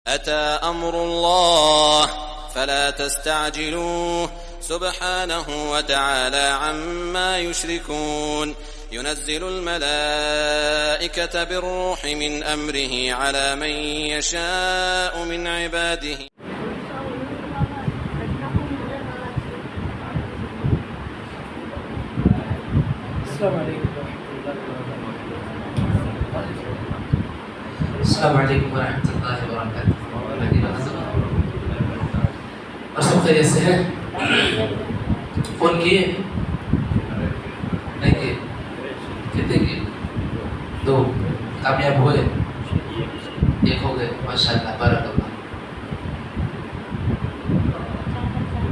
أتى أمر الله فلا تستعجلوه سبحانه وتعالى عما يشركون ينزل الملائكة بالروح من أمره على من يشاء من عباده. السلام علیکم ورحمۃ اللہ وبرکاتہ. اور سب خیریت سے ہیں؟ فون کیے نہیں کیے؟ کتنے کیے؟ 2 کامیاب ہوئے؟ 1 ہو گئے. ماشاء اللہ بارک اللہ.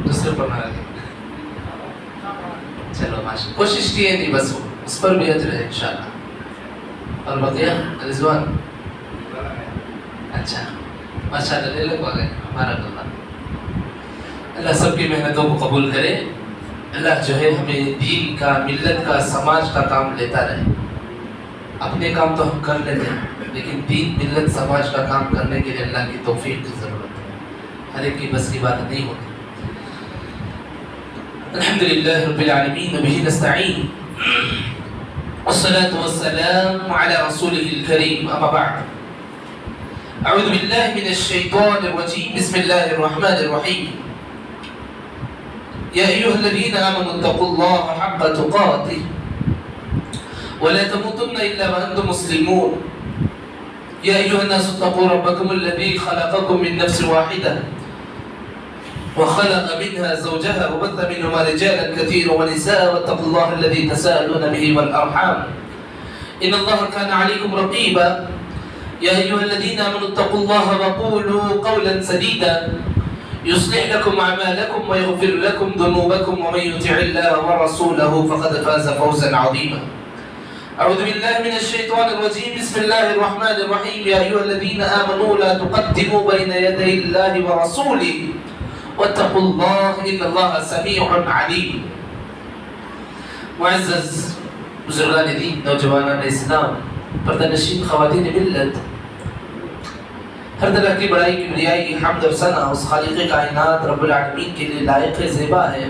دوسرے پر نہ لگے. چلو ماشاء کوشش کیے نہیں بس اس پر بھی اجر ہے انشاءاللہ. اور بقیہ رضوان اچھا ماشاء اللہ لے لگ گئے. بارک اللہ. اللہ سب کی محنتوں کو قبول کرے. اللہ جو ہے ہمیں دین کا، ملت کا، سماج کا کام لیتا رہے. اپنے کام تو ہم کر لیتے ہیں لیکن دین، ملت، سماج کا کام کرنے کے لیے اللہ کی توفیق کی ضرورت ہے. ہر ایک کی بس کی بات نہیں ہوتی. الحمدللہ رب العالمین وبہ نستعین والصلاة والسلام على رسوله الكريم. اما بعد اعوذ باللہ من الشیطان الرجیم. بسم اللہ الرحمن الرحیم. یا ایہا الذین آمنوا اتقوا اللہ حق تقاته ولا تموتن الا وانتم مسلمون. یا ایہا الناس اتقوا ربکم الذی خلقکم من نفس واحدہ وخلق منها زوجها وبث منهما رجالا كثيرا ونساء واتقوا الله الذي تساءلون به والارحام ان الله كان عليكم رقيبا. يا أيها الذين آمنوا اتقوا الله وقولوا قولا سديدا يصلح لكم أعمالكم ويغفر لكم ذنوبكم ومن يطع الله ورسوله فقد فاز فوزا عظيما. أعوذ بالله من الشيطان الرجيم. بسم الله الرحمن الرحيم. يا أيها الذين آمنوا لا تقدموا بين يدي الله ورسوله واتقوا الله إن الله سميع عليم. معزز بزرگان دین، نوجوانان اسلام، پردہ نشین خواتین ملت، ہر طرح کی بڑائی، کبریائی، حمد اور ثنا اس خالق کائنات رب العالمین کے لیے لائق زیبا ہے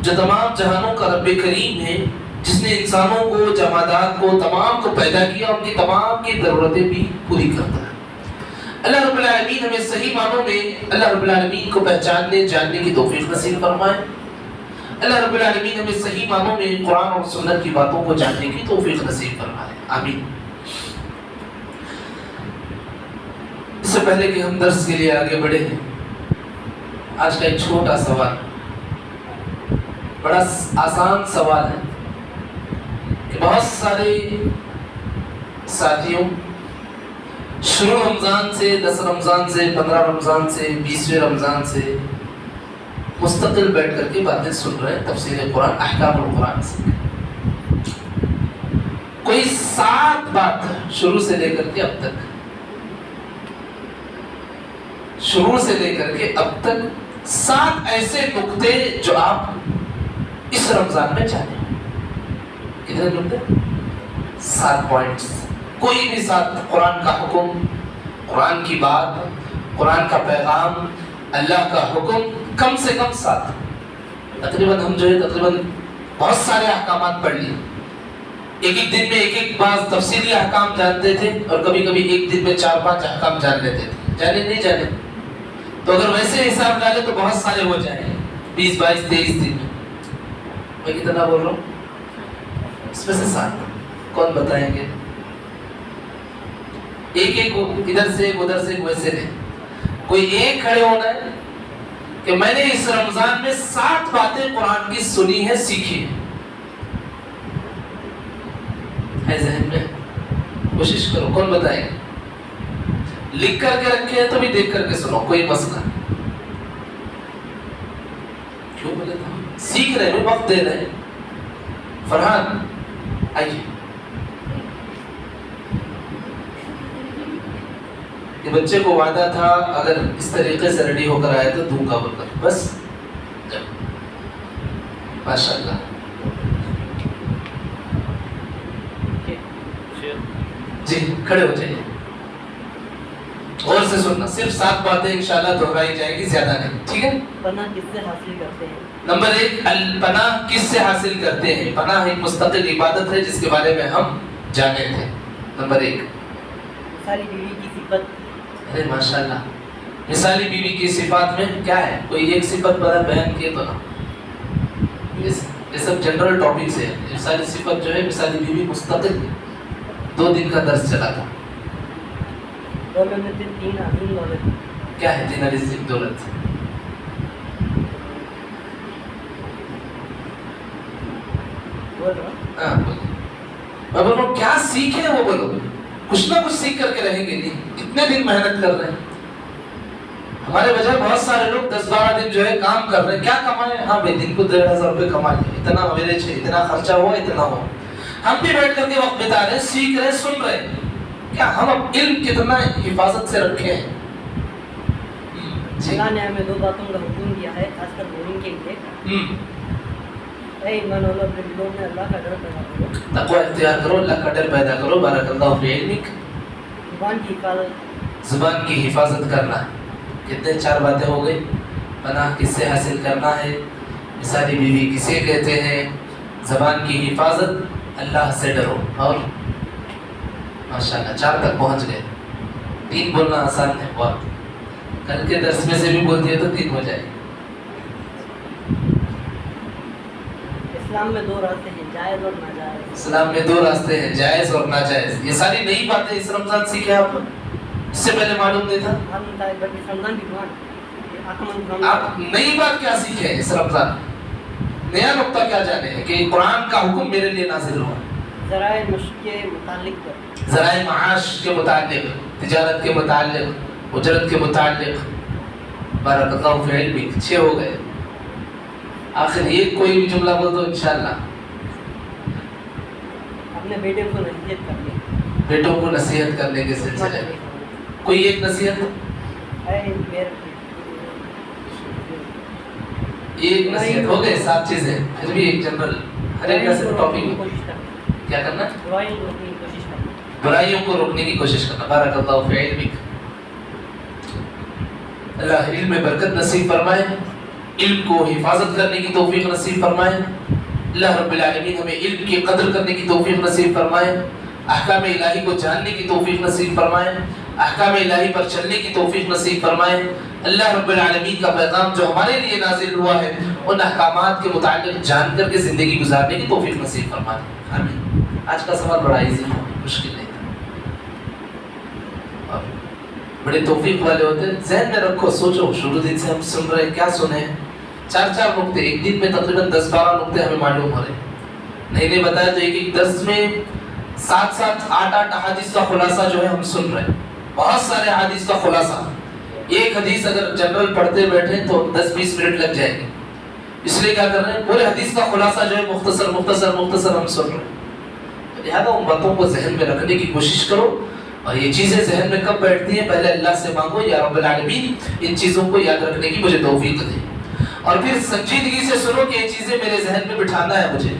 جو تمام جہانوں کا رب کریم ہے، جس نے انسانوں کو، جمادات کو، تمام کو پیدا کیا، ان کی تمام کی ضرورتیں بھی پوری کرتا ہے. اللہ رب العالمین ہمیں صحیح معنوں میں اللہ رب العالمین کو پہچاننے، جاننے کی توفیق نصیب فرمائے. اللہ رب العالمین ہمیں صحیح معنوں میں قرآن اور سنت کی باتوں کو جاننے کی توفیق نصیب فرمائے. آمین. اس سے پہلے کہ ہم درس کے لیے آگے بڑھے ہیں، آج کا ایک چھوٹا سوال، بڑا آسان سوال ہے کہ بہت سارے ساتھیوں شروع رمضان سے، 10 رمضان سے، 15 رمضان سے، 20ویں رمضان سے مستقل بیٹھ کر کے باتیں سن رہے ہیں تفسیر قرآن، احکام القرآن سے. کوئی 7 بات شروع سے لے کر کے اب تک، شروع سے لے کر کے اب تک 7 ایسے نقطے جو آپ اس رمضان میں چاہتے ہیں. کتنے نقطے؟ 7 پوائنٹس. کوئی بھی 7. قرآن کا حکم، قرآن کی بات، قرآن کا پیغام، اللہ کا حکم، کم سے کم 7. تقریباً ہم جو ہے بہت سارے احکامات پڑھ لیے. ایک دن میں ایک بعض تفصیلی احکام جانتے تھے اور کبھی کبھی ایک دن میں 4-5 احکام جان لیتے تھے. جانے نہیں جانے تو اگر ویسے حساب ڈالے تو بہت سارے ہو جائیں گے. 20, 22, 23 دن میں کتنا بول رہا ہوں؟ اس میں سے 7 کون بتائیں گے؟ ایک ادھر سے ادھر سے ویسے نہیں. کوئی ایک کھڑے ہونا ہے کہ میں نے اس رمضان میں 7 باتیں قرآن کی سنی ہے، سیکھی ہے ذہن میں؟ کوشش کرو. کون بتائے گا؟ لکھ کر کے رکھے ہیں تو بھی دیکھ کر کے سنو، کوئی مسئلہ کیوں بولے تھا؟ سیکھ رہے ہیں، وقت دے رہے ہیں. فرحان آئیے. کہ بچے کو وعدہ تھا اگر اس طریقے سے ریڈی ہو کر آئے تو دوں گا بول کر. بس ماشاءاللہ. جی کھڑے ہو جائیے. غور سے سننا، صرف 7 باتیں انشاءاللہ دہرائی جائیں گی، زیادہ نہیں، ٹھیک ہے؟ پناہ کس سے حاصل کرتے ہیں؟ نمبر 1 الپناہ کس سے حاصل کرتے ہیں؟ پناہ ایک مستقل عبادت ہے جس کے بارے میں ہم جانے تھے۔ نمبر 1 مثالی بیوی کی صفت۔ ارے ماشاءاللہ، مثالی بیوی کی صفات میں کیا ہے؟ کوئی ایک صفت بیان کیے تو نا، یہ سب جنرل ٹاپکس ہیں۔ مثالی صفت جو ہے، مثالی بیوی مستقل 2 دن کا درس چلا تھا۔ دولت میں 3 عظیم دولت۔ کیا ہے 3 عظیم دولت؟ بول رہا ہوں میں بول رہا ہوں کیا سیکھیں وہ بولو، کچھ نہ کچھ سیکھ کر کے رہیں گے نہیں، اتنے دن محنت کر رہے ہیں۔ ہمارے بجائے بہت سارے لوگ 10-12 دن جو ہے کام کر رہے ہیں، کیا کمائے؟ ہاں بھائی دن کو 1500 روپے کما لیں، اتنا اویریج ہے، اتنا خرچہ ہوا، اتنا ہوا۔ ہم بھی بیٹھ کر کے وقت بتا رہے ہیں، سیکھ رہے ہیں، سن رہے ہیں۔ کیا ہم اب علم کتنا حفاظت سے رکھے ہیں؟ اللہ نے ہمیں 2 باتوں کا حکم دیا ہے، خاص کر مومن کے لیے۔ اے ایمان والو، اپنے دلوں میں اللہ کا ڈر پیدا کرو، تقوی اختیار کرو، اللہ کا ڈر پیدا کرو۔ بارک اللہ فی علمک۔ زبان کی حفاظت، زبان کی حفاظت کرنا ہے۔ کتنے 4 باتیں ہو گئی؟ پناہ کس سے حاصل کرنا ہے، مثالی بیوی کسے کہتے ہیں، زبان کی حفاظت، اللہ سے ڈرو، اور ماشاءاللہ 4 تک پہنچ گئے۔ 3 بولنا آسان ہے بہت، کل کے درس میں سے بھی بول دیا تو 3 ہو جائے۔ اسلام میں 2 راستے ہیں، جائز اور ناجائز۔ اسلام میں 2 راستے ہیں، جائز اور ناجائز۔ یہ ساری نئی باتیں اس رمضان سیکھے آپ، اس سے پہلے معلوم نہیں تھا؟ ہم بلکہ رمضان کی دعا، آپ نئی بات کیا سیکھے اس رمضان؟ نیا نقطہ کیا جانے ہیں کہ قرآن کا حکم میرے لیے نازل ہوا؟ ذرائع مشق کے متعلق پر، ذرائع معاش کے متعلق، تجارت کے متعلق، اجرت کے متعلق۔ بارک اللہ فی علمک، 6 ہو گئے۔ آخر ایک کوئی بھی جملہ بول دو انشاءاللہ۔ اپنے بیٹے کو نصیحت کرنے، بیٹوں کو نصیحت کرنے کے سلسلے میں کوئی ایک نصیحت؟ ایک نصیحت ہو گئے، 7 چیزیں، پھر بھی ایک جنرل ہر ایک کا صرف ٹاپک کیا کرنا؟ برائیوں کو روکنے کی کوشش کرنا۔ بارک اللہ فی علمک۔ اللہ علم میں برکت نصیب فرمائے، علم کو حفاظت کرنے کی توفیق نصیب فرمائے۔ اللہ رب العالمین ہمیں علم کی قدر کرنے کی توفیق نصیب فرمائے، احکام الہی کو جاننے کی توفیق نصیب فرمائے، احکام الہی پر چلنے کی توفیق نصیب فرمائے۔ اللہ رب العالمین کا پیغام جو ہمارے لیے نازل ہوا ہے، ان احکامات کے متعلق جان کر کے زندگی گزارنے کی توفیق نصیب فرمائے۔ آمین۔ آج کا سوال بڑا ایزی ہے، مشکل نہیں تھا، اور بڑے توفیق والے ہوتے ہیں۔ ذہن میں رکھو، سوچو، شروع دن سے ہم سن رہے ہیں، کیا سنے؟ 4 نقطے، ایک دن میں تقریباً 10-12 نقطے ہمیں معلوم ہو رہے ہیں۔ نہیں بتایا تو ایک درس میں 7-7 8-8 احادیث کا خلاصہ جو ہے ہم سن رہے ہیں، بہت سارے احادیث کا خلاصہ۔ ایک حدیث اگر جنرل پڑھتے بیٹھے تو 10-20 منٹ لگ جائے گی، اس لیے کیا کر رہے ہیں، پورے حدیث کا خلاصہ جو ہے مختصر ہم سن رہے ہیں۔ لہٰذا ان باتوں کو ذہن میں رکھنے کی کوشش کرو، اور یہ چیزیں ذہن میں کب بیٹھتی ہیں؟ پہلے اللہ سے مانگو، یا رب العالمین ان چیزوں کو یاد رکھنے کی مجھے توفیق دے، اور پھر سنجیدگی سے سنو کہ یہ چیزیں میرے ذہن میں بٹھانا ہے مجھے۔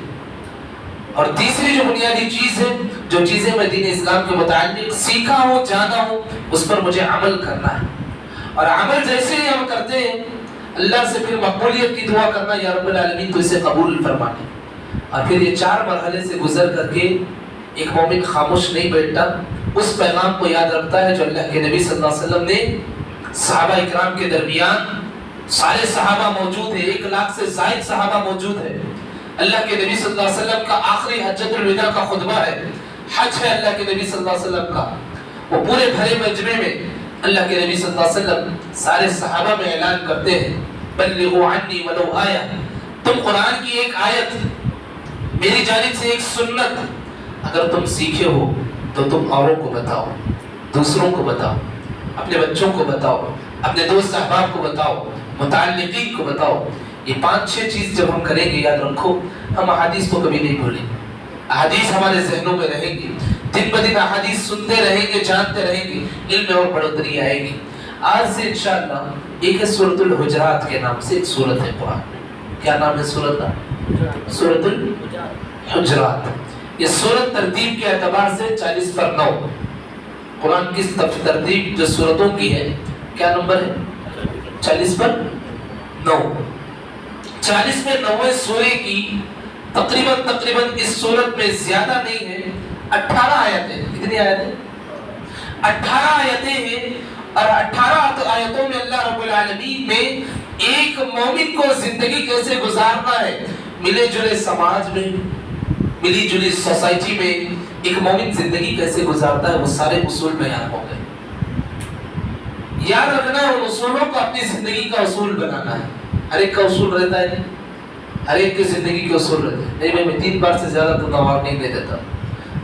اور تیسری جو بنیادی چیز ہے، جو چیزیں میں دین اسلام کے متعلق سیکھا ہوں، جانا ہوں، اس پر مجھے عمل کرنا ہے، اور عمل جیسے ہی ہم کرتے ہیں اللہ سے پھر مقبولیت کی دعا کرنا، یا رب العالمین تو اسے قبول فرما لے۔ اور پھر یہ 4 مرحلے سے گزر کر کے ایک مومن خاموش نہیں بیٹھتا، اس پیغام کو یاد رکھتا ہے جو اللہ کے نبی صلی اللہ علیہ وسلم نے صحابہ اکرام کے درمیان، سارے صحابہ موجود ہیں، 1 لاکھ سے زائد صحابہ موجود ہیں، اللہ کے نبی صلی اللہ علیہ وسلم کا آخری حجۃ الوداع کا خطبہ ہے، حج ہے اللہ کے نبی صلی اللہ علیہ وسلم کا، وہ پورے بھرے مجمع میں اللہ کے نبی صلی اللہ علیہ وسلم سارے صحابہ میں اعلان کرتے ہیں، بلغوا عنی ولو آیہ، تم قرآن کی ایک آیت، میری جانب سے ایک سنت اگر تم سیکھے ہو تو تم اوروں کو بتاؤ، دوسروں کو بتاؤ، اپنے بچوں کو بتاؤ، اپنے دوست احباب کو بتاؤ، متعلقین کو بتاؤ۔ یہ 5-6 چیز جب ہم کریں گے، یاد رکھو، ہم احادیث کو کبھی نہیں بھولیں گے، احادیث ہمارے ذہنوں میں رہیں گی، دن بدن احادیث سنتے رہیں گے، جانتے رہیں گے، علم میں اور بڑھوتری آئے گی۔ آج سے انشاءاللہ ایک ہے سورۃ الحجرات کے نام سے ایک سورت ہے قرآن میں۔ کیا نام ہے سورت کا؟ سورۃ الحجرات۔ یہ سورت ترتیب کے اعتبار سے 40 پر 9، قرآن کی ترتیب جو سورتوں کی ہے کیا نمبر ہے؟ 40 پر 9. 40 میں 9 سورے کی تقریباً اس سورت میں زیادہ نہیں ہے 18 آیتیں. کتنی آیتیں؟ 18 آیتیں ہیں. اور 18 آیتوں میں اللہ رب العالمین نے ایک مومن کو زندگی کیسے گزارنا ہے، ملے جلے سماج میں، ملی جلی سوسائٹی میں ایک مومن زندگی کیسے گزارتا ہے، وہ سارے اصول بیان ہو گئے. یاد رکھنا ان اصولوں کو اپنی زندگی کا اصول بنانا ہے. ہر ایک کا اصول رہتا ہے، ہر ایک کی زندگی کے اصول رہتے ہیں. نہیں میں 3 بار سے زیادہ تو نواب نہیں دے دیتا،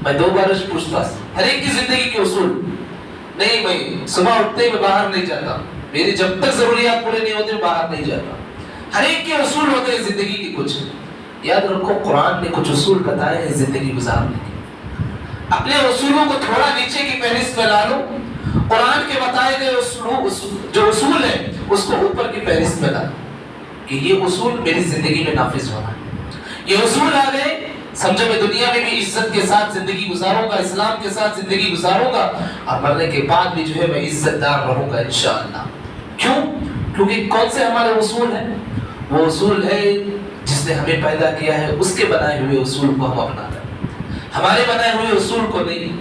میں 2 بار پوچھتا. ہر ایک کی زندگی کے اصول. نہیں میں صبح اٹھتے ہی میں باہر نہیں جاتا، میری جب تک ضروریات پورے نہیں ہوتے باہر نہیں جاتا. ہر ایک کے اصول ہوتے ہیں زندگی کے. کچھ یاد رکھو جو کچھ اصول بتائے ہیں زندگی گزارنے کے. اپنے اصولوں کو تھوڑا نیچے کی فہرست میں لا لو. قرآن کے بتائے گئے جو اصول ہیں اس کو اوپر کی فہرست میں لا لو کہ یہ اصول میری زندگی میں نافذ ہونا ہے. یہ اصول آ گئے سمجھو میں دنیا میں بھی عزت کے ساتھ زندگی گزاروں گا، اسلام کے ساتھ زندگی گزاروں گا، اور مرنے کے بعد بھی جو ہے میں عزت دار رہوں گا انشاءاللہ. کیوں؟ کیونکہ کون سے ہمارے اصول ہیں؟ وہ اصول ہے جس نے ہمیں پیدا کیا ہے اس کے بنائے ہوئے اصول کو ہم اپناتے ہیں. ہمارے بنائے ہوئے اصول کو نہیں،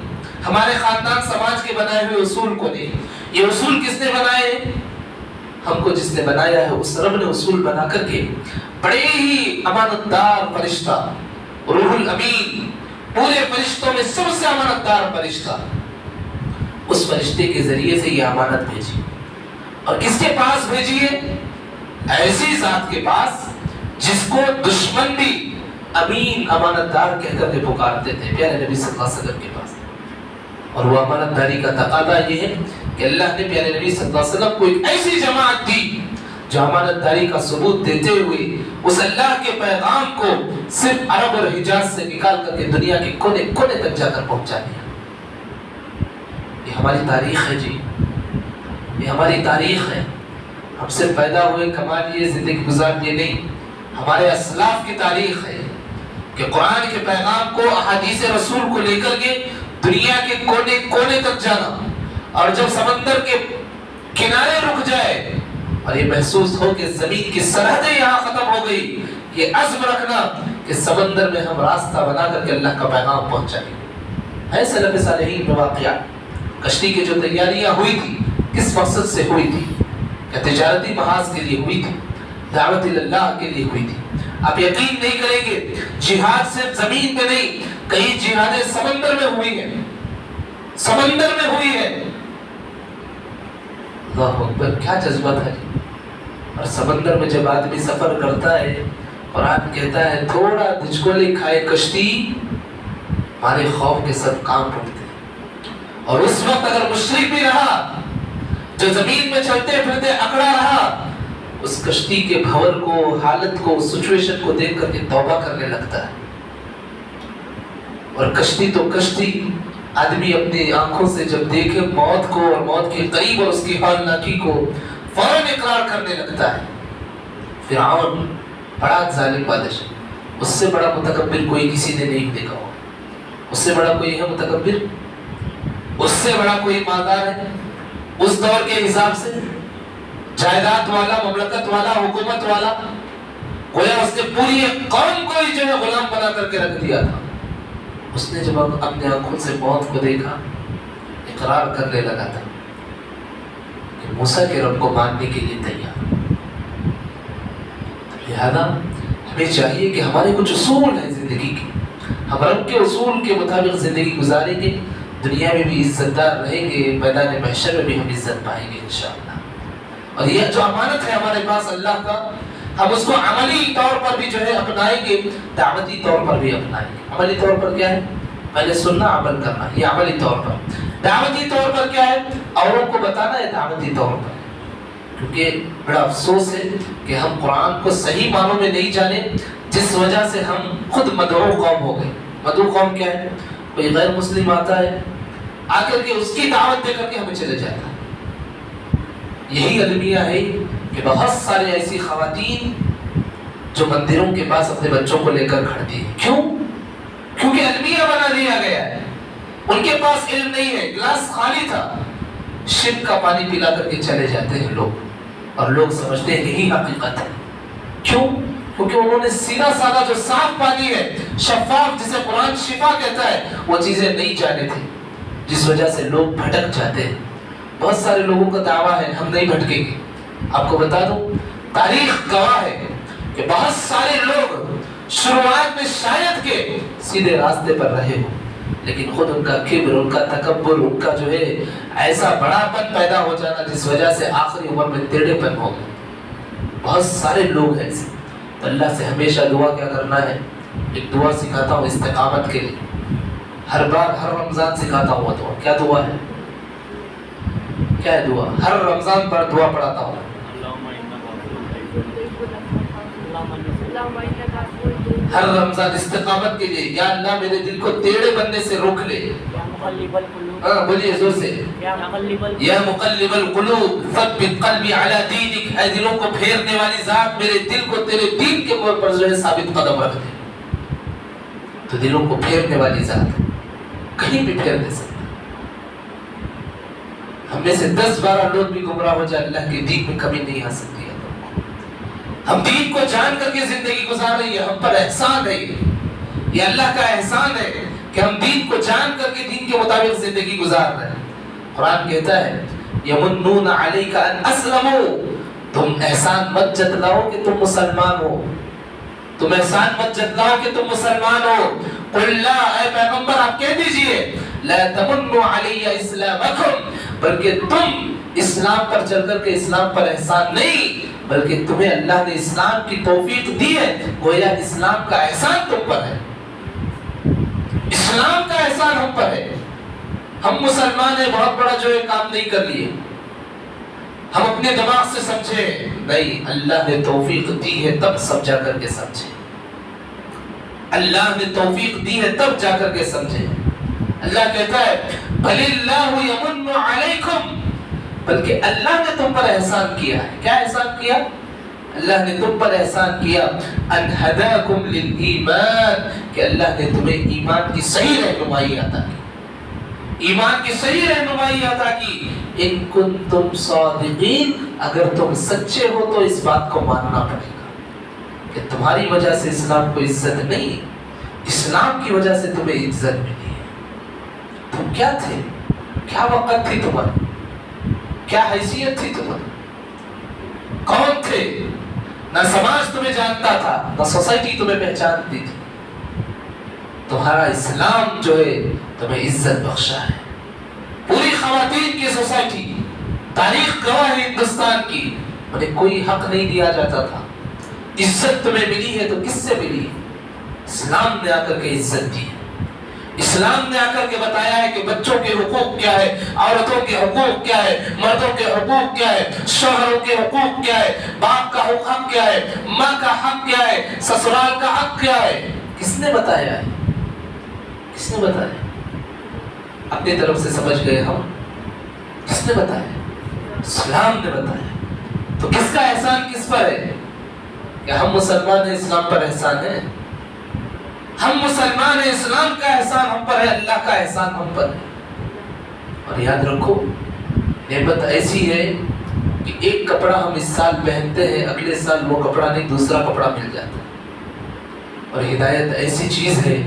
ہمارے خاندان سماج کے بنائے ہوئے اصول کو نہیں. یہ اصول کس نے بنائے؟ ہم کو جس نے بنایا ہے اس رب نے اصول بنا کر کے بڑے ہی امانت دار فرشتہ روح الامین، پورے فرشتوں میں سب سے امانت دار فرشتہ، اس فرشتے کے ذریعے سے یہ امانت بھیجی. اور کس کے پاس بھیجی ہے؟ ایسی ذات کے پاس جس کو دشمن بھی امین امانت دار کہہ کر کے پکارتے تھے، پیارے نبی صلی اللہ علیہ وسلم کے پاس. اور وہ امانت داری کا تقاضا یہ ہے کہ اللہ نے پیارے نبی صلی اللہ علیہ وسلم کو ایک ایسی جماعت دی جو امانت داری کا ثبوت دیتے ہوئے اس اللہ کے پیغام کو صرف عرب اور حجاز سے نکال کر کے دنیا کے کونے کونے تک جا کر پہنچا دیا. یہ ہماری تاریخ ہے جی، یہ ہماری تاریخ ہے. ہم سے پیدا ہوئے کما لیے زندگی گزار لیے نہیں، ہمارے اسلاف کی تاریخ ہے کہ قرآن کے پیغام کو احادیث رسول کو لے کر کے دنیا کے کونے کونے تک جانا. اور جب سمندر کے کنارے رک جائے اور یہ محسوس ہو کہ زمین کی سرحدیں یہاں ختم ہو گئی، یہ عزم رکھنا کہ سمندر میں ہم راستہ بنا کر کے اللہ کا پیغام پہنچائیں. ہے سلف صالحین میں واقعات. کشتی کی جو تیاریاں ہوئی تھی کس مقصد سے ہوئی تھی؟ کہ تجارتی محاذ کے لیے ہوئی تھی، دعوت اللہ کے لیے ہوئی تھی. آپ یقین نہیں کریں گے جہاد صرف زمین پہ نہیں، کئی جہادیں سمندر میں ہوئی ہیں، سمندر میں ہوئی ہے. اللہ اکبر، کیا جذبہ تھا. اور سمندر میں جب آدمی سفر کرتا ہے، قرآن کہتا ہے تھوڑا تجھ کو لکھائے کشتی ہمارے خوف کے ساتھ کام پڑتے ہیں. اور اس وقت اگر مشرک بھی رہا جو زمین میں چلتے پھرتے اکڑا رہا، اس کشتی کے بھور کو، حالت کو، سچویشن کو دیکھ کر کے توبہ کرنے لگتا ہے. اور کشتی تو کشتی، آدمی اپنی آنکھوں سے جب دیکھے موت کو اور موت کے قریب اور اس کی ہولناکی کو فوراً اقرار کرنے لگتا ہے. فرعون بڑا ظالم بادشاہ، اس سے بڑا متکبر کوئی کسی نے نہیں دیکھا ہو. اس سے بڑا کوئی ہے متکبر؟ اس سے بڑا کوئی مالدار ہے اس دور کے حساب سے؟ جائیداد والا، مملکت والا، حکومت والا، گویا اس نے پوری ایک قوم کو ہی جو ہے غلام بنا کر کے رکھ دیا تھا. اس نے جب اپنے آنکھوں سے موت کو دیکھا اقرار کرنے لگا تھا کہ موسیٰ کے رب کو ماننے کے لیے تیار. لہذا ہمیں چاہیے کہ ہمارے کچھ اصول ہیں زندگی کے، ہم رب کے اصول کے مطابق زندگی گزاریں گے، دنیا میں بھی عزت دار رہیں گے، میدان محشر میں بھی ہم عزت پائیں گے انشاءاللہ. اور یہ جو امانت ہے ہمارے پاس اللہ کا، ہم اس کو عملی طور پر بھی جو ہے اپنائیں گے، دعوتی طور پر بھی اپنائیں گے. عملی طور پر کیا ہے؟ پہلے سننا، عمل کرنا، یہ عملی طور پر. دعوتی طور پر کیا ہے؟ اوروں کو بتانا ہے دعوتی طور پر. کیونکہ بڑا افسوس ہے کہ ہم قرآن کو صحیح معنوں میں نہیں جانے، جس وجہ سے ہم خود مدعو قوم ہو گئے. مدعو قوم کیا ہے؟ کوئی غیر مسلم آتا ہے، آ کر کے اس کی دعوت دے کر کے ہمیں چلے جاتا ہے. یہی المیہ ہے کہ بہت سارے ایسی خواتین جو مندروں کے پاس اپنے بچوں کو لے کر کھڑتی ہیں. کیوں؟ کیونکہ المیہ بنا دیا گیا ہے. ان کے پاس علم نہیں ہے، گلاس خالی تھا، شرک کا پانی پلا کر کے چلے جاتے ہیں لوگ، اور لوگ سمجھتے ہیں یہی حقیقت ہے۔ کیوں؟ کیونکہ انہوں نے سیدھا سادہ جو صاف پانی ہے، شفاف، جسے قرآن شفا کہتا ہے، وہ چیزیں نہیں جانے تھے، جس وجہ سے لوگ بھٹک جاتے ہیں۔ بہت سارے لوگوں کا دعویٰ ہے ہم نہیں بھٹکیں گے۔ آپ کو بتا دوں، تاریخ گواہ ہے کہ بہت سارے لوگ شروعات میں شاید کہ سیدھے راستے پر رہے ہو، لیکن خود ان کا کبر، ان کا تکبر، ان کا جو ہے ایسا بڑا پن پیدا ہو جانا، جس وجہ سے آخری عمر میں ٹیڑھے پن ہو گئے۔ بہت سارے لوگ ہیں ایسے۔ تو اللہ سے ہمیشہ دعا کیا کرنا ہے؟ ایک دعا سکھاتا ہوں استقامت کے لیے، ہر بار ہر رمضان سکھاتا ہوں وہ دعا۔ کیا دعا ہے؟ کیا ہے دعا؟ ہر رمضان پر دعا پڑھاتا ہوں۔ ہر رمضان استقامت کے لیے، یا اللہ میرے دل کو ٹیڑھے بننے سے روک لے۔ ہاں بولیے زور سے، یا مقلب القلوب ثبت قلبی علی دینک، اے دلوں کو پھیرنے والی ذات میرے دل کو تیرے دین کے موڑ پر جو ہے ثابت قدم رکھ دے۔ تو دلوں کو پھیرنے والی ذات کہیں بھی پھیر دے سکتا۔ ہم میں سے 10-12 لوگ بھی گمراہ ہو جائے، اللہ کے دین میں کمی نہیں آ سکتی ہے۔ ہم دین کو جان کر کے زندگی گزار رہی ہے، ہم پر احسان ہے، یہ اللہ کا احسان ہے کہ ہم دین کو جان کر کے دین کے مطابق زندگی گزار رہے ہیں۔ قرآن کہتا ہے یمنون علیک ان اسلموا، تم احسان مت جتلاؤ کہ تم مسلمان ہو، تم احسان مت جتلاؤ کہ تم مسلمان ہو۔ قل لا، اے پیغمبر آپ کہہ دیجئے، لا تمنوا علی اسلامکم، بلکہ تم اسلام پر چل کر کے اسلام پر احسان نہیں، بلکہ تمہیں اللہ نے اسلام کی توفیق دی ہے، گویا اسلام کا احسان تم پر ہے، اسلام کا احسان ہم پر ہے۔ ہم مسلمان ہیں، بہت بڑا جو ہے کام نہیں کر لیے، ہم اپنے دماغ سے سمجھے نہیں، اللہ نے توفیق دی ہے تب سمجھا کر کے سمجھے، اللہ نے توفیق دی ہے تب جا کر کے سمجھے۔ اللہ کہتا ہے بل اللہ یمن علیکم، بلکہ اللہ نے تم پر احسان کیا ہے۔ کیا احسان کیا؟ اللہ نے تم پر احسان کیا ان ہداکم للایمان، کہ اللہ نے تمہیں ایمان کی صحیح رہنمائی عطا کی، ایمان کی صحیح رہنمائی عطا کی۔ ان کنتم صادقین، اگر تم سچے ہو تو اس بات کو ماننا پڑے گا کہ تمہاری وجہ سے اسلام کو عزت نہیں، اسلام کی وجہ سے تمہیں عزت ملی ہے۔ تم کیا تھے؟ کیا وقت تھی تمہاری؟ کیا حیثیت تھی تمہاری؟ کون تھے؟ نہ سماج تمہیں جانتا تھا، نہ سوسائٹی تمہیں پہچانتی تھی۔ تمہارا اسلام جو ہے تمہیں عزت بخشا ہے۔ پوری خواتین کی سوسائٹی، تاریخ گواہ ہے ہندوستان کی، انہیں کوئی حق نہیں دیا جاتا تھا۔ عزت تمہیں ملی ہے تو کس سے ملی؟ اسلام نے آ کر کے عزت دی ہے۔ اسلام نے آ کر کے بتایا ہے کہ بچوں کے حقوق کیا ہے، عورتوں کے حقوق کیا ہے، مردوں کے حقوق کیا ہے، شوہروں کے حقوق کیا ہے، باپ کا حق کیا ہے، ماں کا حق کیا ہے، سسرال کا حق کیا ہے۔ کس نے بتایا ہے؟ کس نے بتایا؟ اپنی طرف سے سمجھ گئے ہم؟ کس نے بتایا؟ اسلام نے بتایا۔ تو کس کا احسان کس پر ہے؟ کیا ہم مسلمان ہیں، اسلام پر احسان ہے؟ ہم مسلمان ہیں، اسلام کا احسان ہم پر ہے، اللہ کا احسان ہم پر ہے۔ اور یاد رکھو، نعمت ایسی ہے کہ ایک کپڑا ہم اس سال پہنتے ہیں، اگلے سال وہ کپڑا نہیں دوسرا کپڑا مل جاتا ہے۔ اور ہدایت ایسی چیز ہے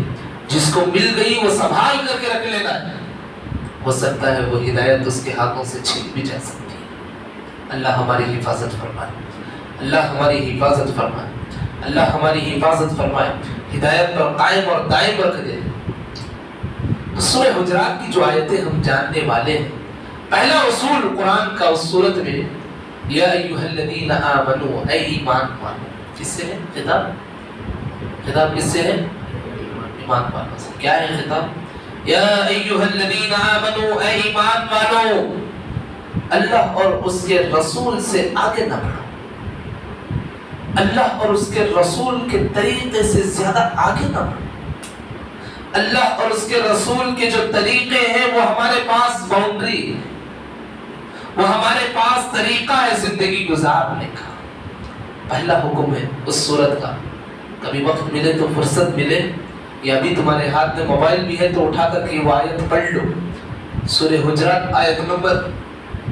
جس کو مل گئی وہ سنبھال کر کے رکھ لینا ہے، ہو سکتا ہے وہ ہدایت اس کے ہاتھوں سے چھین بھی جا سکتی ہے۔ اللہ ہماری حفاظت فرمائے، اللہ ہماری حفاظت فرمائے، اللہ ہماری حفاظت فرمائے، ہدایت پر قائم اور دائم رکھ دے۔ سورہ حجرات کی جو آیتیں ہم جاننے والے ہیں، پہلا اصول قرآن کا اس سورت میں یا ایھا الذین آمنوا، اے ایمان والو، کس سے ہے خطاب؟ خطاب کس سے ہے؟ ایمان والوں سے۔ کیا ہے خطاب؟ یا ایھا الذین آمنوا، اے ایمان والو، اللہ اور اس کے رسول سے آگے نہ بڑھو، اللہ اور اس کے رسول کے طریقے سے زیادہ آگے نہ بڑھو۔ اللہ اور اس کے رسول کے جو طریقے ہیں وہ ہمارے پاس باؤنڈری ہے، وہ ہمارے پاس طریقہ ہے زندگی گزارنے کا۔ پہلا حکم ہے اس سورت کا، کبھی وقت ملے تو فرصت ملے یا ابھی تمہارے ہاتھ میں موبائل بھی ہے تو اٹھا کر کے وہ آیت پڑھ لو، سورہ حجرات آیت نمبر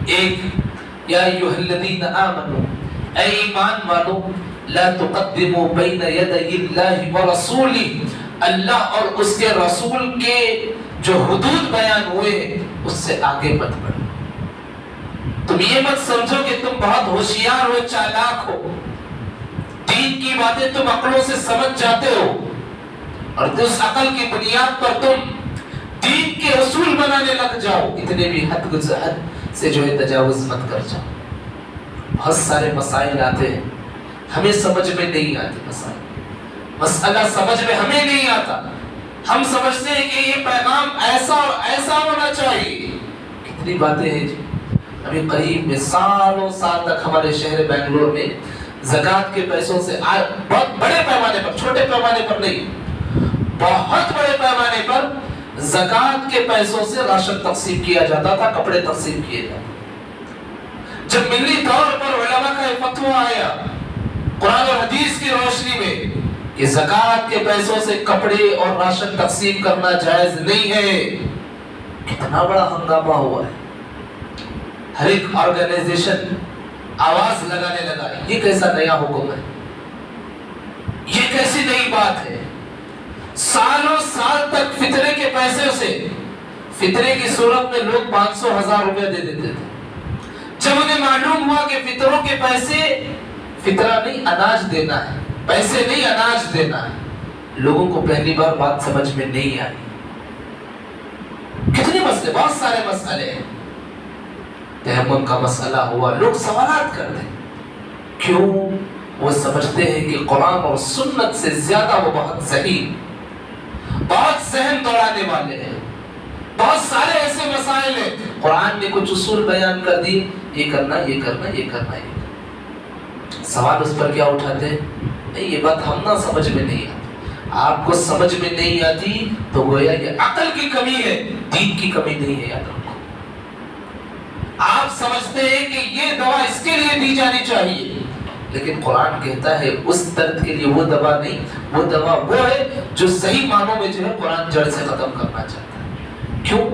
1، یا ایھا الذین آمنوا، اے ایمان والو، لا تقدموا بین یدی اللہ ورسولہ، اللہ اور اس کے رسول کے جو حدود بیان ہوئے اس سے آگے مت بڑھو۔ تم یہ مت سمجھو کہ تم بہت ہوشیار ہو، چالاک ہو، دین کی باتیں تم عقلوں سے سمجھ جاتے ہو، اور اس عقل کی بنیاد پر تم دین کے اصول بنانے لگ جاؤ، اتنے بھی حد سے جو ہے تجاوز مت کر جاؤ۔ بہت سارے مسائل آتے ہیں، ہمیں سمجھ میں نہیں آتے مسائل، مسئلہ سمجھ میں ہمیں نہیں آتا، ہم سمجھتے ہیں کہ یہ پیغام ایسا اور ایسا ہونا چاہیے۔ کتنی باتیں ہیں جی، ابھی قریب میں سالوں سال تک ہمارے شہر بنگلور میں زکوٰۃ کے پیسوں سے بہت بڑے پیمانے پر، چھوٹے پیمانے پر نہیں، بہت بڑے پیمانے پر زکوٰۃ کے پیسوں سے راشن تقسیم کیا جاتا تھا، کپڑے تقسیم کیے جاتے۔ جب ملی طور پر علماء کا فتویٰ آیا قرآن اور حدیث کی روشنی میں کہ زکوٰۃ کے پیسوں سے کپڑے اور راشن تقسیم کرنا جائز نہیں ہے، کتنا بڑا ہنگامہ ہوا ہے۔ ہر ایک آرگنائزیشن آواز لگانے لگا، یہ کیسا نیا حکم ہے، یہ کیسی نئی بات ہے۔ سالوں سال تک فطرے کے پیسے سے، فطرے کی صورت میں لوگ 500,000 روپے دے دیتے تھے۔ جب انہیں معلوم ہوا کہ فطروں کے پیسے، فطرہ نہیں اناج دینا ہے، پیسے نہیں اناج دینا ہے، لوگوں کو پہلی بار بات سمجھ میں نہیں آئی۔ کتنے مسئلے، بہت سارے مسئلے ہیں۔ تیمم کا مسئلہ ہوا، لوگ سوالات کرتے ہیں، کیوں؟ وہ سمجھتے ہیں کہ قرآن اور سنت سے زیادہ وہ بہت صحیح، بہت ذہن دوڑانے والے ہیں۔ بہت سارے ایسے مسائل ہیں، قرآن نے کچھ اصول بیان کر دی، یہ کرنا، یہ کرنا، یہ کرنا، یہ کرنا۔ سوال اس پر کیا اٹھاتے ہیں؟ نہیں، یہ بات ہم نہ سمجھ میں نہیں آتی۔ آپ کو سمجھ میں نہیں آتی تو گویا یہ عقل کی کمی ہے، دین کی کمی نہیں ہے، یاد رکھو۔ آپ سمجھتے ہیں کہ یہ دوا اس کے لیے دی جانی چاہیے، لیکن قرآن کہتا ہے اس درد کے لیے وہ دوا نہیں، وہ دوا وہ ہے جو صحیح معنوں میں جو ہے قرآن جڑ سے ختم کرنا چاہتا ہے۔ کیوں؟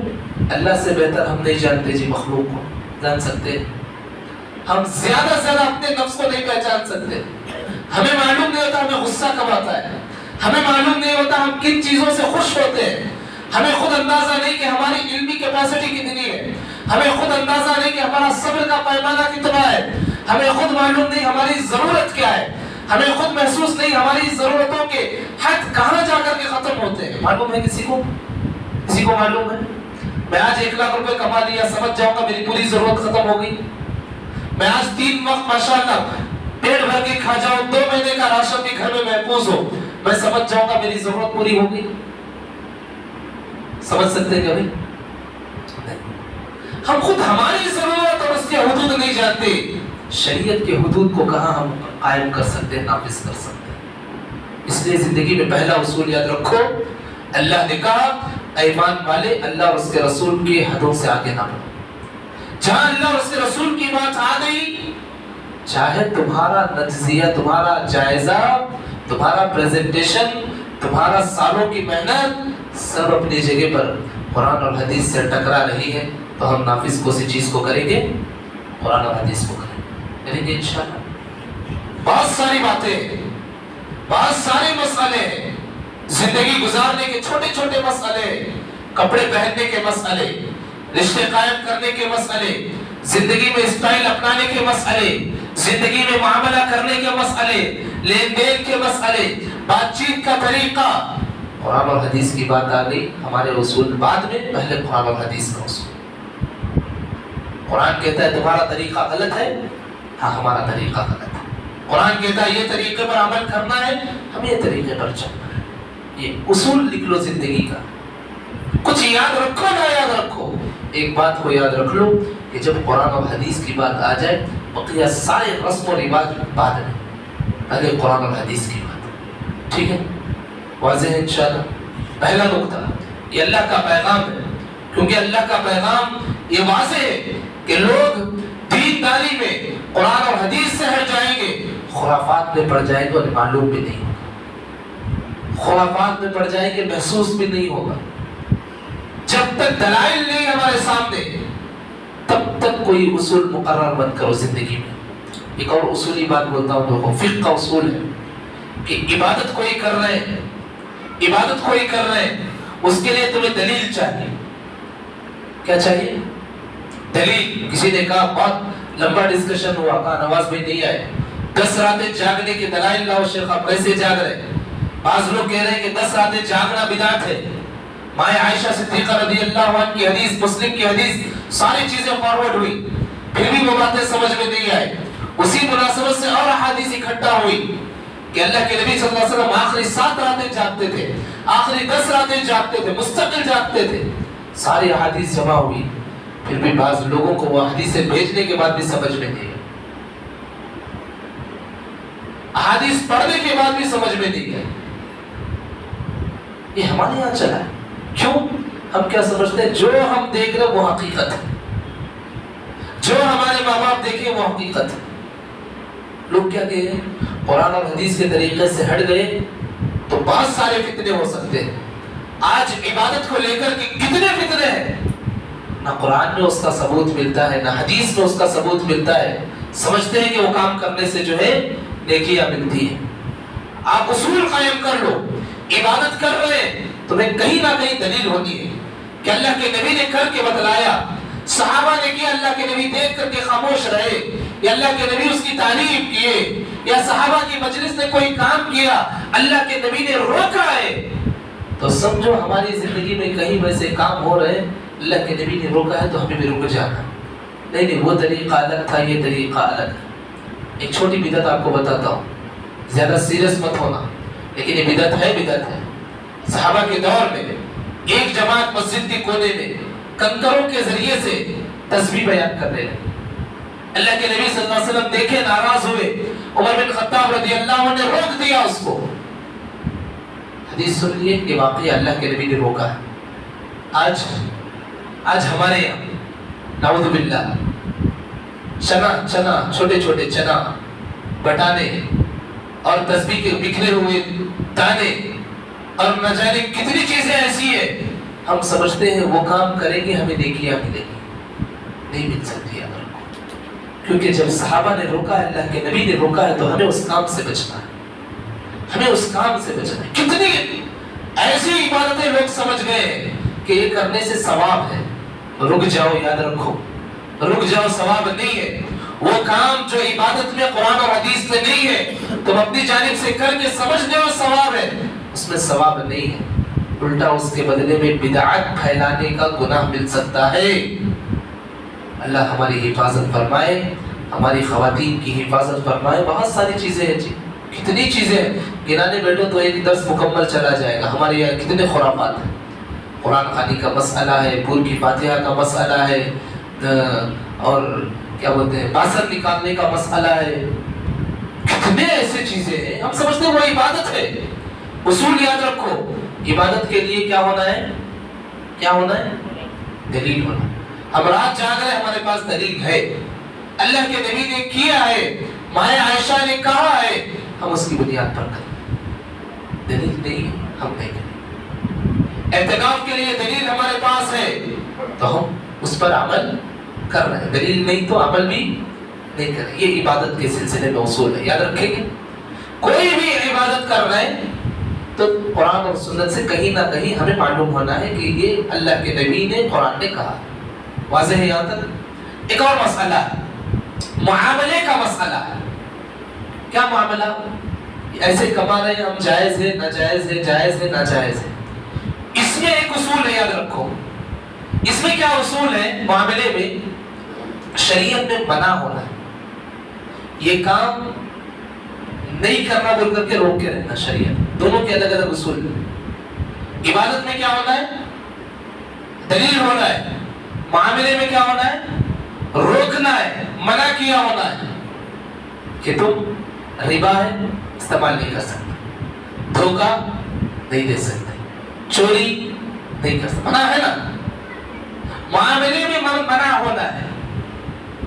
اللہ سے بہتر ہم نہیں جانتے جی، مخلوق کو جان سکتے ہیں ہم، زیادہ سے زیادہ اپنے نفس کو نہیں پہچان سکتے۔ ہمیں معلوم نہیں ہوتا ہمیں غصہ کب آتا ہے، ہمیں معلوم نہیں ہوتا ہم کن چیزوں سے خوش ہوتے ہیں، ہمیں خود اندازہ نہیں کہ ہماری علمی کیپیسٹی کتنی ہے، ہمیں خود اندازہ نہیں کہ ہمارا صبر کا پیمانہ کتنا ہے، ہمیں خود معلوم نہیں ہماری ضرورت کیا ہے، ہمیں خود محسوس نہیں ہماری ضرورتوں کے حد کہاں جا کر کے ختم ہوتے ہیں۔ معلوم ہے کسی کو؟ کسی کو معلوم ہے؟ میں آج 1 لاکھ روپے کما لیا، سمجھ جاؤں گا میری پوری ضرورت ختم ہو گئی۔ میں آج 3 وقت ماشاءاللہ پیٹ بھر کے کھا جاؤں، 2 مہینے کا راشن بھی گھر میں محفوظ ہو، میں سمجھ جاؤں گا میری ضرورت پوری ہو گئی۔ سمجھ سکتے ہیں کبھی؟ ہم خود ہماری ضرورت اور اس کے حدود نہیں جانتے، شریعت کے حدود کو کہاں ہم قائم کر سکتے ہیں، نافذ کر سکتے ہیں۔ اس لیے زندگی میں پہلا اصول یاد رکھو، اللہ نے کہا اے ایمان والے، اللہ اور اس کے رسول کی حدوں سے آگے نہ بڑھو۔ جہاں اللہ اور اس کے رسول کی بات آ گئی، چاہے تمہارا نجزیہ، تمہارا جائزہ، تمہارا پریزنٹیشن، تمہارا سالوں کی محنت سب اپنی جگہ پر قرآن اور حدیث سے ٹکرا رہی ہے، تو ہم نافذ کسی چیز کو کریں گے، قرآن اور حدیث کو کریں گے انشاءاللہ۔ بہت ساری باتیں، بہت سارے مسئلے ہیں، زندگی گزارنے کے چھوٹے چھوٹے مسئلے، کپڑے پہننے کے مسئلے، رشتے قائم کرنے کے مسئلے، زندگی میں اسٹائل اپنانے کے مسئلے، زندگی میں معاملہ کرنے کے مسئلے، لین دین کے مسئلے، بات چیت کا طریقہ، قرآن اور حدیث کی بات آ گئی، ہمارے اصول بعد میں، پہلے قرآن اور حدیث کا اصول۔ قرآن کہتا ہے تمہارا طریقہ غلط ہے، ہاں ہمارا طریقہ غلط ہے۔ قرآن کہتا ہے یہ طریقے پر عمل کرنا ہے، ہم یہ طریقے پر چلنا ہے۔ یہ اصول لکھ لو زندگی کا، کچھ یاد رکھو نہ یاد رکھو، ایک بات کو یاد رکھ لو کہ جب قرآن اور حدیث کی بات آ جائے، بقیہ سارے رسم و رواج بعد میں، پہلے قرآن اور حدیث کی بات۔ ٹھیک ہے، واضح ہے انشاءاللہ۔ پہلا نقطہ، یہ اللہ کا پیغام ہے، کیونکہ اللہ کا پیغام یہ واضح ہے کہ لوگ دینداری میں قرآن اور حدیث سے ہٹ جائیں گے، خرافات میں پڑ جائیں گے اور معلوم بھی نہیں ہوگا۔ خرافات میں پڑ جائیں گے، محسوس بھی نہیں ہوگا۔ جب تک دلائل نہیں ہمارے سامنے تب تک کوئی اصول مقرر مت کرو زندگی میں۔ ایک اور اصولی بات بولتا ہوں لوگوں، فقہ کا اصول ہے کہ عبادت کوئی کر رہے ہیں، عبادت کوئی کر رہے ہیں، اس کے لیے تمہیں دلیل چاہیے۔ کیا چاہیے؟ دلیل۔ کسی نے کہا، بہت لمبا ڈسکشن ہوا، کہا نواز بھائی نہیں آئے، 10 راتیں جاگنے کے دلائل لاؤ شیخ، آپ کیسے جاگ رہے؟ بعض لوگ کہہ رہے ہیں کہ 10 راتیں جاگنا بدعت ہے، مائیں عائشہ صدیقہ رضی اللہ عنہ کی حدیث، مسلم کی حدیث، ساری چیزیں فارورڈ ہوئی، پھر بھی وہ باتیں سمجھ میں نہیں آئی۔ اسی مناسبت سے اور احادیث اکٹھا ہوئی کہ اللہ کے نبی صلی اللہ علیہ وسلم آخری 7 راتیں جاگتے تھے، آخری 10 راتیں جاگتے تھے، مستقل جاگتے تھے، ساری احادیث جمع ہوئی، پھر بھی بعض لوگوں کو وہ حدیثیں بھیجنے کے بعد بھی سمجھ میں نہیں آئی، احادیث پڑھنے کے بعد بھی سمجھ میں نہیں آئی۔ یہ ہمارے یہاں چلا ہے۔ کیوں؟ ہم کیا سمجھتے ہیں؟ جو ہم دیکھ رہے وہ حقیقت ہے، جو ہمارے ماں باپ دیکھے وہ حقیقت ہے۔ لوگ کیا کہے ہیں؟ قرآن اور حدیث کے طریقے سے ہٹ گئے تو بہت سارے فتنے ہو سکتے ہیں۔ آج عبادت کو لے کر کے کتنے فتنے ہیں، نہ قرآن میں اس کا ثبوت ملتا ہے، نہ حدیث میں اس کا ثبوت ملتا ہے۔ سمجھتے ہیں کہ وہ کام کرنے سے جو ہے نیکیاں ملتی ہیں۔ آپ اصول قائم کر لو، عبادت کر رہے ہیں تمہیں کہیں نہ کہیں دلیل ہونی ہے کہ اللہ کے نبی نے کر کے بتلایا، صحابہ نے کیا، اللہ کے نبی دیکھ کر کے خاموش رہے، یا اللہ کے نبی اس کی تعریف کیے، یا صحابہ کی مجلس نے کوئی کام کیا اللہ کے نبی نے روکا ہے، تو سمجھو ہماری زندگی میں کہیں ویسے کام ہو رہے ہیں اللہ کے نبی نے روکا ہے تو ہمیں بھی رک جانا۔ نہیں، وہ طریقہ الگ تھا، یہ طریقہ الگ ہے۔ ایک چھوٹی بدعت آپ کو بتاتا ہوں، زیادہ سیریس مت ہونا، لیکن یہ بدعت ہے۔ صحابہ کے دور میں ایک جماعت مسجد کے کونے میں کنکروں کے ذریعے سے تسبیح بیان کر رہے ہیں۔ اللہ کے نبی صلی اللہ علیہ وسلم دیکھے، ناراض ہوئے، عمر بن خطاب رضی اللہ عنہ نے روک دیا اس کو۔ حدیث سن لیے کہ واقعی اللہ کے نبی نے روکا ہے۔ آج ہمارے یہاں نعوذ باللہ چنا چھوٹے چھوٹے چنا، بٹانے اور تسبیح کے بکھرے ہوئے دانے اور نہ جانے کتنی چیزیں ایسی ہیں، ہم سمجھتے ہیں وہ کام کریں گے ہمیں نیکیاں ملیں گی۔ نہیں مل سکتی ہے، کیونکہ جب صحابہ نے روکا ہے، اللہ کے نبی نے روکا ہے، تو ہمیں اس کام سے بچنا ہے، ہمیں اس کام سے بچنا ہے۔ کتنی ایسی عبادتیں لوگ سمجھ گئے کہ یہ کرنے سے ثواب ہے، رک جاؤ، یاد رکھو، رک جاؤ، ثواب نہیں ہے۔ وہ کام جو عبادت میں قرآن اور حدیث میں نہیں ہے، تم اپنی جانب سے کر کے سمجھ لو ثواب ہے، اس میں ثواب نہیں ہے، الٹا اس کے بدلے میں بدعت پھیلانے کا گناہ مل سکتا ہے۔ اللہ ہماری حفاظت فرمائے، ہماری خواتین کی حفاظت فرمائے۔ بہت ساری چیزیں ہیں جی، کتنی چیزیں گنانے بیٹھو تو ایک درس مکمل چلا جائے گا۔ ہمارے یہاں کتنے خرافات ہیں، قرآن خوانی کا مسئلہ ہے، پور کی فاتحہ کا مسئلہ ہے، اور کیا بولتے ہیں باسن نکالنے کا مسئلہ ہے، کتنے ایسے چیزیں ہیں ہم سمجھتے ہیں وہ عبادت ہے۔ اصول یاد رکھو، عبادت کے لیے کیا ہونا ہے؟ کیا ہونا ہے؟ دلیل ہونا۔ ہم رات جاگ رہے، ہمارے پاس دلیل ہے، اللہ کے نبی نے کیا ہے، مائیں عائشہ نے کہا ہے، ہم اس کی بنیاد پر کریں۔ دلیل نہیں ہے، ہم نہیں کریں۔ اعتکاف کے لیے دلیل ہمارے پاس ہے تو ہم اس پر عمل کر رہے ہیں، دلیل نہیں تو عمل بھی نہیں کر رہے۔ یہ عبادت کے سلسلے میں اصول ہے، یاد رکھیں گے۔ کوئی بھی عبادت کر رہے ہیں تو قرآن اور سنت سے کہیں نہ کہیں ہمیں معلوم ہونا ہے کہ یہ اللہ کے نبی نے، قرآن نے کہا۔ واضح ہے یہاں تک؟ ایک اور مسئلہ ہے، معاملے کا مسئلہ ہے۔ کیا معاملہ؟ ایسے کما رہے ہیں ہم، جائز ہے، ناجائز ہے، جائز ہے، ناجائز ہے۔ اس میں ایک اصول ہے، یاد رکھو۔ اس میں کیا اصول ہے؟ معاملے میں شریعت میں منع ہونا ہے، یہ کام نہیں کرنا بول کر کے روک کے رہنا، شریعت دونوں کے الگ الگ اصول ہیں۔ عبادت میں کیا ہونا ہے؟ دلیل ہونا ہے۔ معاملے میں کیا ہونا ہے؟ روکنا ہے، منع کیا ہونا ہے کہ تم ربا ہے استعمال نہیں کر سکتے، دھوکہ نہیں دے سکتے، چوری نہیں کر سکتے، منع ہے نا۔ معاملے میں منع ہونا ہے۔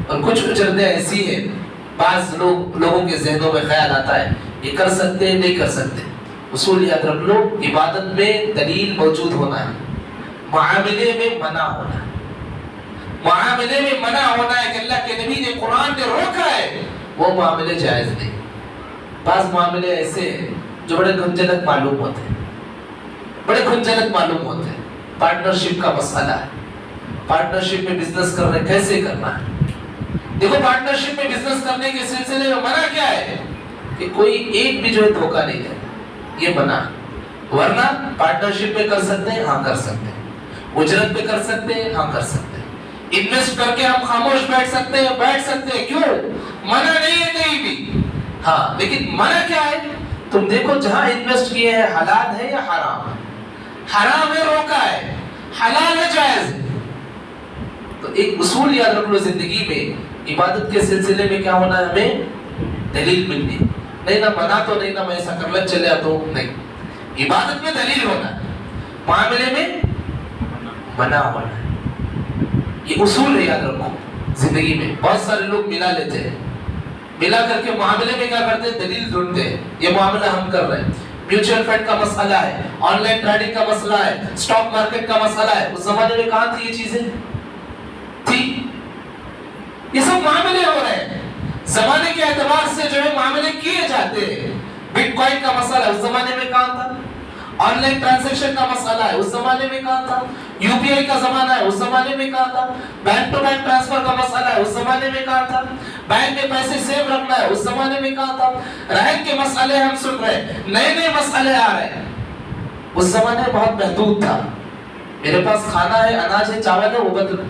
اور کچھ اجرتیں ایسی ہیں، بعض لوگوں کے ذہنوں میں خیال آتا ہے یہ کر سکتے ہیں، نہیں کر سکتے، اصول یاد رکھ لو، عبادت میں دلیل موجود ہونا ہے، معاملے میں منع ہونا ہے، معاملے میں منع ہونا ہے کہ اللہ کے نبی نے قرآن نے روکا ہے، وہ معاملے جائز نہیں۔ بعض معاملے ایسے ہیں جو بڑے گھنجلک معلوم ہوتے ہیں، بڑے گھنجلک معلوم ہوتے ہیں۔ پارٹنرشپ کا مسئلہ ہے، پارٹنرشپ میں بزنس کر رہے کیسے کرنا ہے؟ دیکھو پارٹنرشپ میں بزنس کرنے کے سلسلے میں منع کیا ہے کہ کوئی ایک بھی جو ہے دھوکہ نہیں دے، یہ منع۔ ورنہ پارٹنرشپ میں کر سکتے ہیں، ہاں کر سکتے ہیں، اجرت پہ کر سکتے ہیں، ہاں کر سکتے ہیں، انویسٹ کر کے ہم خاموش بیٹھ سکتے ہیں، کیوں؟ منع نہیں ہے کہیں بھی، ہاں لیکن منع کیا ہے؟ تم دیکھو جہاں انویسٹ کیے ہیں حلال ہے یا حرام ہے؟ حرام ہے روکا ہے، حلال ہے جائز ہے۔ تو ایک اصول یاد رکھ لو زندگی میں، عبادت کے سلسلے میں کیا ہونا ہے؟ ہمیں دلیل ملنی، نہیں نہ منع تو نہیں نہ میں ایسا کر لے چلے آتا ہوں، نہیں، عبادت میں دلیل ہونا ہے، معاملے میں منع ہونا ہے۔ یہ اصول ہے یاد رکھو زندگی میں۔ بہت سارے لوگ ملا لیتے ہیں، ملا کر کے معاملے میں کیا کرتے ہیں؟ دلیل ڈھونڈتے ہیں، یہ معاملہ ہم کر رہے ہیں، میوچل فنڈ کا مسئلہ ہے، آن لائن ٹریڈنگ کا مسئلہ ہے، اسٹاک مارکیٹ کا مسئلہ ہے۔ اس زمانے میں کہاں تھی یہ چیزیں؟ تھی، یہ سب معاملے ہو رہے ہیں، زمانے کے اعتبار سے جو ہے معاملے کیے جاتے ہیں۔ بٹ کوائن کا مسئلہ ہے، اس زمانے میں کہاں تھا؟ آن لائن ٹرانزیکشن کا مسئلہ ہے، اس زمانے میں کہاں تھا؟ یو پی آئی کا زمانہ ہے، اس زمانے میں کہاں تھا؟ بینک ٹو بینک ٹرانسفر کا مسئلہ ہے، اس زمانے میں کہاں تھا؟ بینک میں پیسے سیو رکھنا ہے، اس زمانے میں کہاں تھا؟ رہن کے مسئلے ہم سن رہے ہیں، نئے نئے مسئلے آ رہے ہیں۔ اس زمانے میں بہت محدود تھا، میرے پاس کھانا ہے، اناج ہے، چاول ہے،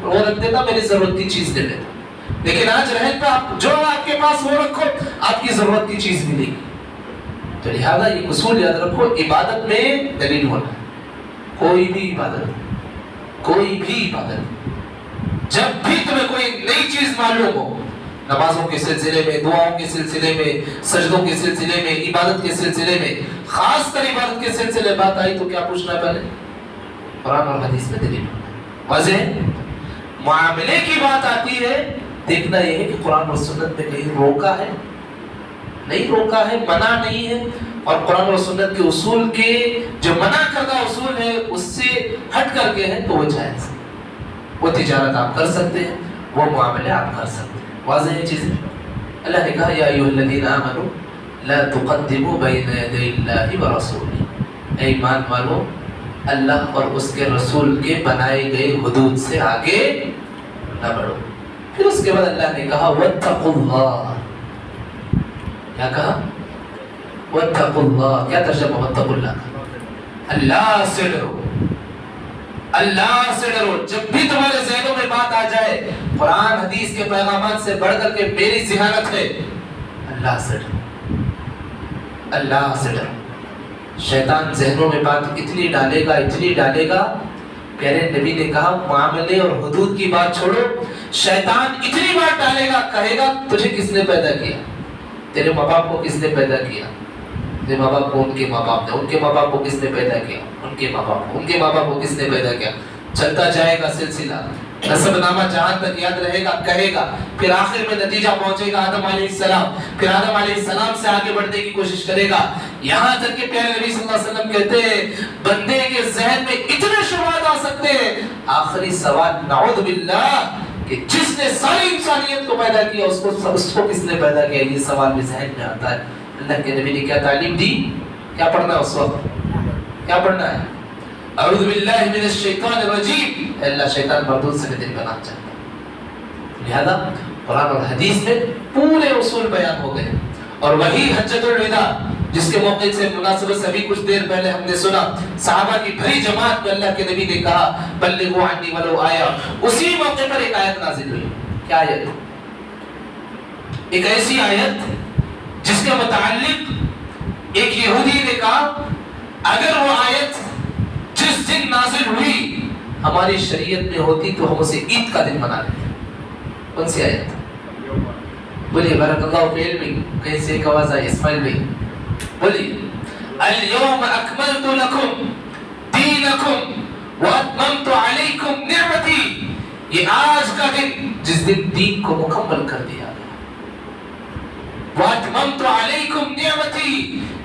وہ رکھ دیتا، میری ضرورت کی چیز لے لیتا۔ لیکن آج رہن پہ آپ جو آپ کے پاس وہ رکھو، آپ کی ضرورت کی چیز ملے گی۔ تو لہذا یہ اصول یاد رکھو، عبادت میں دلیل ہونا ہے، کوئی بھی عبادت، کوئی بھی عبادت، جب بھی تمہیں کوئی نئی چیز معلوم ہو، نمازوں کے سلسلے میں، دعاؤں کے سلسلے میں، سجدوں کے سلسلے میں، عبادت کے سلسلے میں، خاص کر عبادت کے سلسلے بات آئی تو کیا پوچھنا ہے پہلے؟ قرآن اور حدیث میں دلیل ہونا ہے۔ واضح؟ معاملے کی بات آتی ہے، دیکھنا یہ ہے کہ قرآن اور سنت میں کہیں روکا ہے، نہیں روکا ہے، منع نہیں ہے، اور قرآن اور سنت کے اصول کے جو منع کردہ اصول ہے اس سے ہٹ کر کے ہیں تو وہ جائز ہے، وہ تجارت آپ کر سکتے ہیں، وہ معاملے آپ کر سکتے ہیں۔ واضح ہے چیزیں؟ اللہ نے کہا یا ایھا الذین آمنوا لا تقدموا بین یدی اللہ ورسولہ، اے ایمان والو اللہ اور اس کے رسول کے بنائے گئے حدود سے آگے نہ بڑھو۔ پھر اس کے بعد اللہ نے کہا واتقوا اللہ، کیا کہا؟ واتقوا اللہ، کیا ترجمہ واتقوا اللہ کا؟ اللہ سے ڈرو، اللہ سے ڈرو۔ جب بھی تمہارے ذہنوں میں بات آ جائے قرآن حدیث کے پیغامات سے بڑھ کر کے میری ذہانت ہے، اللہ سے ڈرو، اللہ سے ڈرو۔ شیطان ذہنوں میں بات اتنی ڈالے گا، اتنی ڈالے گا، پیارے نبی نے کہا معاملے اور حدود کی بات چھوڑو، شیطان اتنی بات ڈالے گا، کہے گا تجھے کس نے پیدا کیا؟ تیرے ماں باپ کو کس نے پیدا کیا؟ تیرے ماں باپ کو ان کے ماں باپ نے، ان کے ماں باپ کو کس نے پیدا کیا؟ ان کے ماں باپ کو، ان کے ماں باپ کو کس نے پیدا کیا؟ چلتا جائے گا سلسلہ، نسب نامہ جہاں تک یاد رہے گا کہے گا، پھر آخر میں نتیجہ پہنچے گا آدم علیہ السلام، پھر آدم علیہ السلام سے آگے بڑھنے کی کوشش کرے گا، یہاں تک کہ پیارے نبی صلی اللہ علیہ وسلم کہتے ہیں بندے کے ذہن میں اتنے شبہات آ سکتے ہیں، آخری سوال نعوذ باللہ کہ جس نے ساری انسانیت کو پیدا کیا اس کو کس نے پیدا کیا، یہ سوال بھی ذہن میں آتا ہے۔ اللہ کے نبی نے کیا تعلیم دی؟ کیا پڑھنا ہے اس وقت؟ کیا پڑھنا ہے؟ اعوذ باللہ من الشیطان الرجیم، اللہ شیطان مردود سے دل بنا چاہتا ہے۔ لہذا قرآن اور حدیث میں پورے اصول بیان ہو گئے، اور وہی حجۃ الوداع جس کے موقع سے مناسبت سے ابھی کچھ دیر پہلے ہم نے سنا، صحابہ کی بھری جماعت کو اللہ کے نبی نے کہا بلغوا عنی ولو آیہ، اسی موقع پر ایک آیت نازل ہوئی۔ کیا آیت؟ ایک ایسی آیت جس کے متعلق ایک یہودی نے کہا اگر وہ آیت جس دن نازل ہوئی ہماری شریعت میں ہوتی تو ہم اسے عید کا دن منا لیتے۔ کون سی آیت؟ بولیے بارک اللہ فی علمک، کہیں سے ایک آواز آئی، اسماعیل بھائی بولیے، اليوم اکملت لکم دینکم واتممت علیکم نعمتی، یہ آج کا دن جس دن دین کو مکمل کر دیا گیا، واتممت علیکم نعمتی،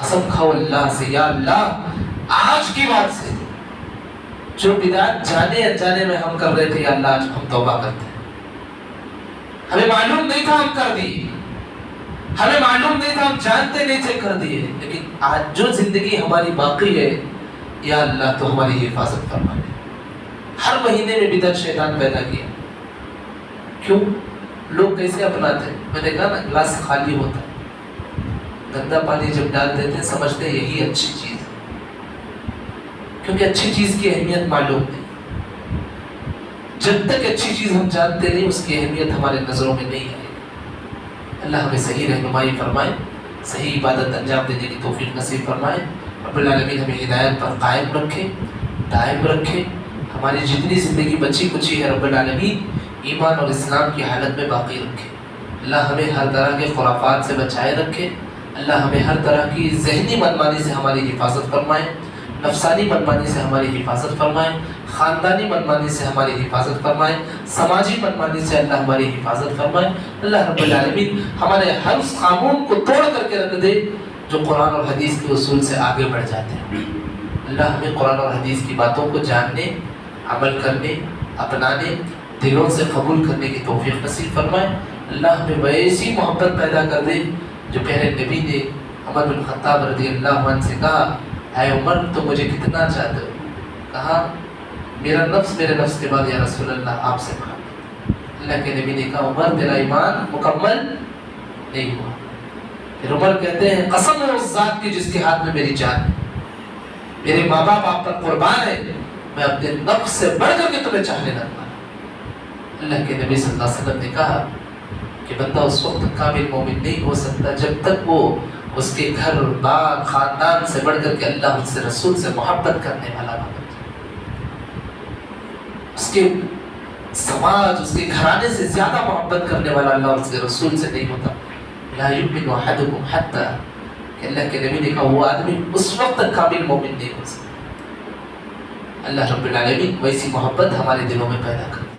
قسم کھاؤ اللہ سے، یا اللہ آج کی بات سے جو بدعت جانے انجانے میں ہم کر رہے تھے، یا اللہ آج ہم توبہ کرتے ہیں. ہمیں معلوم نہیں تھا ہم کر دیے، ہمیں معلوم نہیں تھا ہم جانتے نہیں تھے کر دیے، لیکن آج جو زندگی ہماری باقی ہے یا اللہ تو ہماری حفاظت فرما دے. ہر مہینے میں بدعت شیطان پیدا کیا. کیوں؟ لوگ کیسے اپناتے ہیں؟ میں نے کہا نا گلاس خالی ہوتا ہے، گندا پانی جب ڈال دیتے ہیں سمجھتے ہیں یہی اچھی چیز ہے، کیونکہ اچھی چیز کی اہمیت معلوم نہیں. جب تک اچھی چیز ہم جانتے نہیں اس کی اہمیت ہمارے نظروں میں نہیں آئے. اللہ ہمیں صحیح رہنمائی فرمائے، صحیح عبادت انجام دینے کی توفیق نصیب فرمائے. رب العالمین ہمیں ہدایت پر قائم رکھے، دائم رکھے. ہماری جتنی زندگی بچی کچی ہے رب العالمین ایمان اور اسلام کی حالت میں باقی رکھے. اللہ ہمیں ہر طرح کے خرافات سے بچائے رکھے. اللہ ہمیں ہر طرح کی ذہنی منمانی سے ہماری حفاظت فرمائے، نفسانی منمانی سے ہماری حفاظت فرمائے، خاندانی منمانی سے ہماری حفاظت فرمائے، سماجی منمانی سے اللہ ہماری حفاظت فرمائے. اللہ رب العالمین ہمارے ہر اس قانون کو توڑ کر کے رکھ دے جو قرآن اور حدیث کے اصول سے آگے بڑھ جاتے ہیں. اللہ ہمیں قرآن اور حدیث کی باتوں کو جاننے، عمل کرنے، اپنانے، دلوں سے قبول کرنے کی توفیق نصیب فرمائے. اللہ ہمیں ویسی محبت پیدا کر دے جو پہلے نبی نے عمر بن خطاب رضی اللہ عنہ سے کہا، اے عمر تو مجھے کتنا چاہتے ہو؟ کہا میرا نفس میرے نفس کے بعد یا رسول اللہ آپ سے محبت. اللہ کے نبی نے کہا عمر تیرا ایمان مکمل نہیں ہوا. پھر عمر کہتے ہیں قسم ہے اس ذات کی جس کے ہاتھ میں میری جان ہے، میرے ماں باپ آپ پر قربان ہے، میں اپنے نفس سے بڑھ کر کے تمہیں چاہنے لگا. اللہ کے نبی صلی اللہ علیہ وسلم نے کہا کہ بندہ اس وقت کامل مومن نہیں ہو سکتا جب تک وہ اس کے گھر بار خاندان سے بڑھ کر کے اللہ اس سے رسول سے محبت کرنے والا نہ بن جائے. اس کے سماج اس کے گھرانے سے زیادہ محبت کرنے والا اللہ اور اس کے رسول سے نہیں ہوتا. لا یؤمن احدکم حتی کہ اللہ کے نبی نے کہا وہ آدمی اس وقت تک کامل مومن نہیں ہو سکتا. اللہ رب العالمین ویسی محبت ہمارے دلوں میں پیدا کر